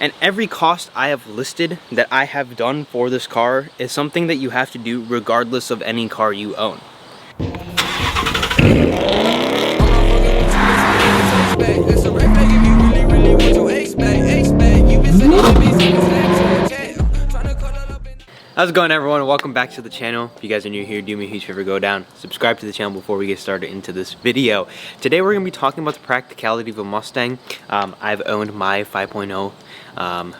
And every cost I have listed that I have done for this car is something that you have to do regardless of any car you own. How's it going, everyone? Welcome back to the channel. If you guys are new here, do me a huge favor, go down, subscribe to the channel before we get started into this video. Today we're going to be talking about the practicality of a Mustang. I've owned my 5.0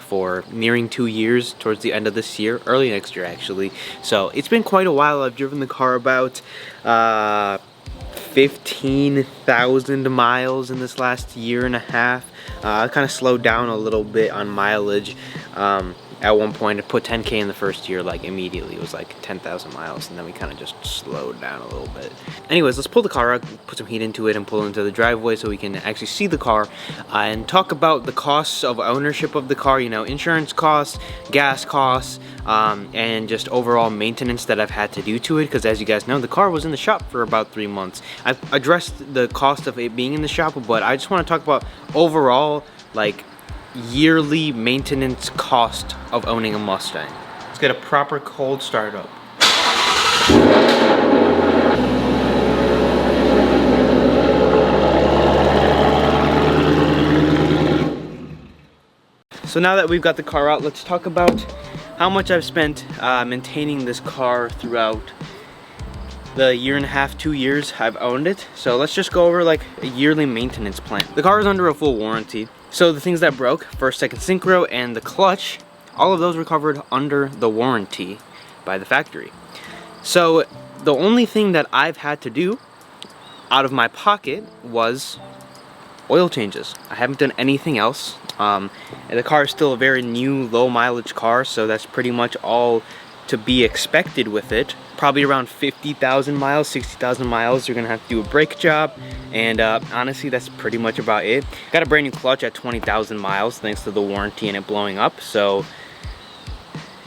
for nearing 2 years, towards the end of this year, early next year actually. So it's been quite a while. I've driven the car about 15,000 miles in this last year and a half. I kind of slowed down a little bit on mileage. At one point, I put 10K in the first year, like immediately. It was like 10,000 miles, and then we kind of just slowed down a little bit. Anyways, let's pull the car out, put some heat into it, and pull into the driveway so we can actually see the car and talk about the costs of ownership of the car, you know, insurance costs, gas costs, and just overall maintenance that I've had to do to it. Because as you guys know, the car was in the shop for about 3 months. I've addressed the cost of it being in the shop, but I just want to talk about overall, like, yearly maintenance cost of owning a Mustang. Let's get a proper cold start up. So now that we've got the car out, let's talk about how much I've spent maintaining this car throughout the year and a half, 2 years I've owned it. So let's just go over like a yearly maintenance plan. The car is under a full warranty. So the things that broke, first, second synchro, and the clutch, all of those were covered under the warranty by the factory. So the only thing that I've had to do out of my pocket was oil changes. I haven't done anything else. And the car is still a very new, low mileage car, so that's pretty much all to be expected with it. Probably around 50,000 miles, 60,000 miles, you're gonna have to do a brake job, and honestly, that's pretty much about it. Got a brand new clutch at 20,000 miles thanks to the warranty and it blowing up, so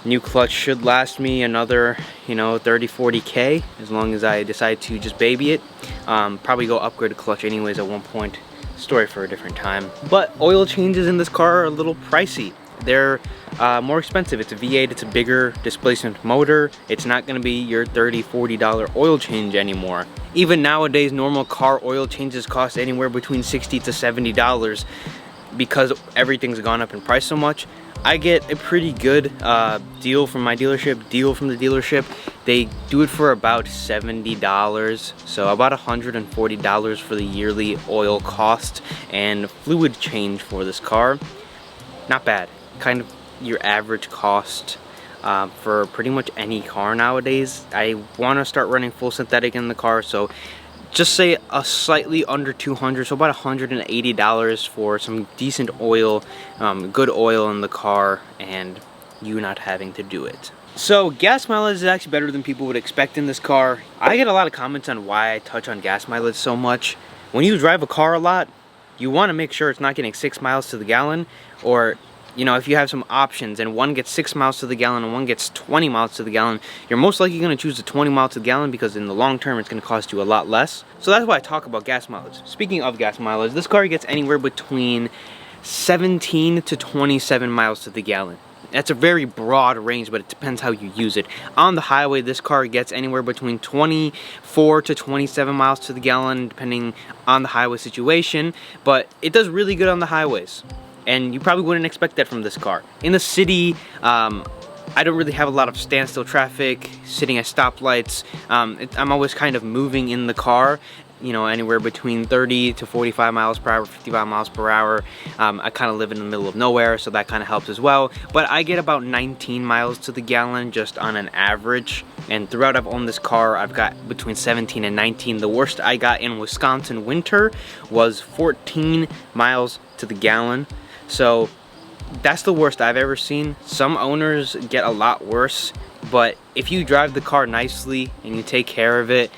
new clutch should last me another, you know, 30-40K as long as I decide to just baby it. Probably go upgrade the clutch anyways at one point. Story for a different time. But oil changes in this car are a little pricey. They're more expensive. It's a V8, it's a bigger displacement motor. It's not going to be your $30-40 oil change anymore. Even nowadays, normal car oil changes cost anywhere between $60 to $70 because everything's gone up in price so much. I get a pretty good deal from my dealership. They do it for about $70, so about $140 for the yearly oil cost and fluid change for this car. Not bad. Kind of your average cost for pretty much any car nowadays. I want to start running full synthetic in the car, so just say a slightly under $200, so about $180 for some decent oil, good oil in the car, and you not having to do it. So gas mileage is actually better than people would expect in this car. I get a lot of comments on why I touch on gas mileage so much. When you drive a car a lot, you want to make sure it's not getting 6 miles to the gallon, or you know, if you have some options and one gets 6 miles to the gallon and one gets 20 miles to the gallon, you're most likely going to choose the 20 miles to the gallon because in the long term it's going to cost you a lot less. So that's why I talk about gas mileage. Speaking of gas mileage, this car gets anywhere between 17 to 27 miles to the gallon. That's a very broad range, but it depends how you use it. On the highway, this car gets anywhere between 24 to 27 miles to the gallon, depending on the highway situation, but it does really good on the highways. And you probably wouldn't expect that from this car. In the city, I don't really have a lot of standstill traffic, sitting at stoplights. I'm always kind of moving in the car, you know, anywhere between 30 to 45 miles per hour, 55 miles per hour. I kind of live in the middle of nowhere, so that kind of helps as well. But I get about 19 miles to the gallon just on an average. And throughout I've owned this car, I've got between 17 and 19. The worst I got in Wisconsin winter was 14 miles to the gallon. So that's the worst I've ever seen. Some owners get a lot worse, but if you drive the car nicely and you take care of it,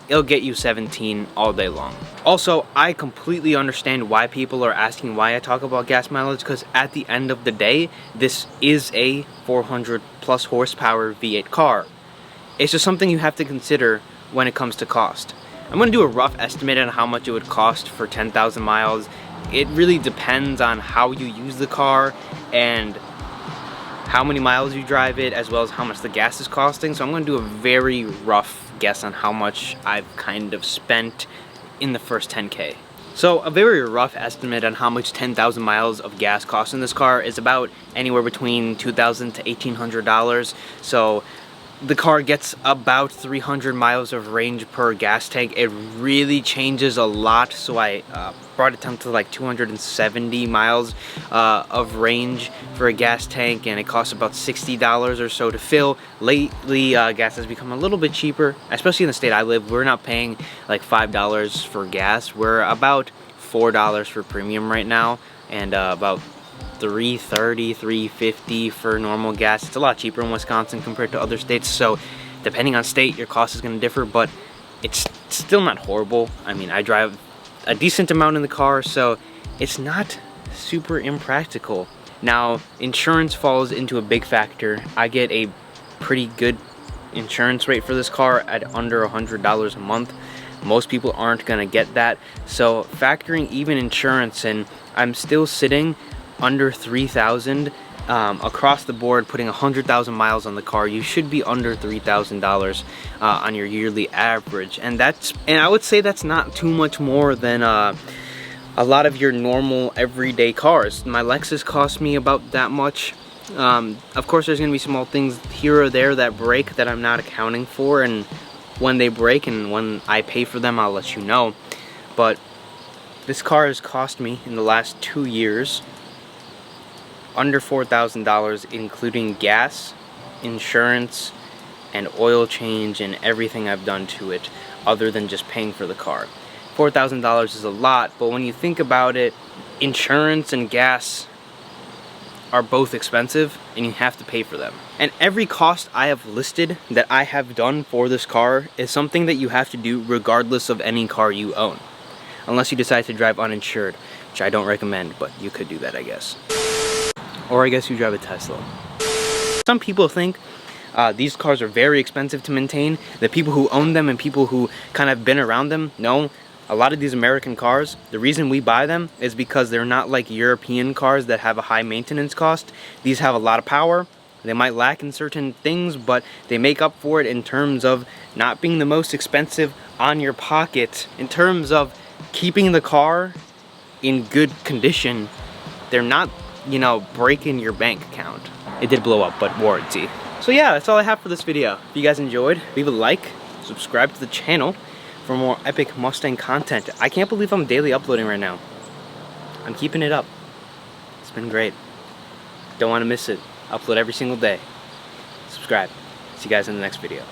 it'll get you 17 all day long. Also, I completely understand why people are asking why I talk about gas mileage, because at the end of the day, this is a 400 plus horsepower V8 car. It's just something you have to consider when it comes to cost. I'm going to do a rough estimate on how much it would cost for 10,000 miles it really depends on how you use the car and how many miles you drive it, as well as how much the gas is costing. So I'm going to do a very rough guess on how much I've kind of spent in the first 10K. So a very rough estimate on how much 10,000 miles of gas costs in this car is about anywhere between $2,000 to $1,800. So the car gets about 300 miles of range per gas tank. It really changes a lot, so I brought it down to like 270 miles of range for a gas tank, and it costs about $60 or so to fill. Lately, gas has become a little bit cheaper, especially in the state I live. We're not paying like $5 for gas. We're about $4 for premium right now, and about $3.30, $3.50 for normal gas. It's a lot cheaper in Wisconsin compared to other states, so depending on state your cost is going to differ, but it's still not horrible. I mean, I drive a decent amount in the car, so it's not super impractical. Now, insurance falls into a big factor. I get a pretty good insurance rate for this car at under $100 a month. Most people aren't going to get that, so factoring even insurance in, I'm still sitting under $3,000 across the board. Putting 100,000 miles on the car, you should be under $3,000 on your yearly average, and I would say that's not too much more than a lot of your normal everyday cars. My Lexus cost me about that much. Of course, there's gonna be small things here or there that break that I'm not accounting for, and when they break and when I pay for them, I'll let you know. But this car has cost me in the last 2 years under $4,000, including gas, insurance, and oil change and everything I've done to it other than just paying for the car. $4,000 is a lot, but when you think about it, insurance and gas are both expensive and you have to pay for them. And every cost I have listed that I have done for this car is something that you have to do regardless of any car you own. Unless you decide to drive uninsured, which I don't recommend, but you could do that, I guess. Or I guess you drive a Tesla. Some people think these cars are very expensive to maintain. The people who own them and people who kind of been around them know a lot of these American cars, the reason we buy them is because they're not like European cars that have a high maintenance cost. These have a lot of power. They might lack in certain things, but they make up for it in terms of not being the most expensive on your pocket. In terms of keeping the car in good condition, they're not, you know, breaking your bank account. It did blow up, but warranty. So yeah, that's all I have for this video. If you guys enjoyed, leave a like, subscribe to the channel for more epic Mustang content. I can't believe I'm daily uploading right now. I'm keeping it up. It's been great. Don't want to miss it. Upload every single day. Subscribe. See you guys in the next video.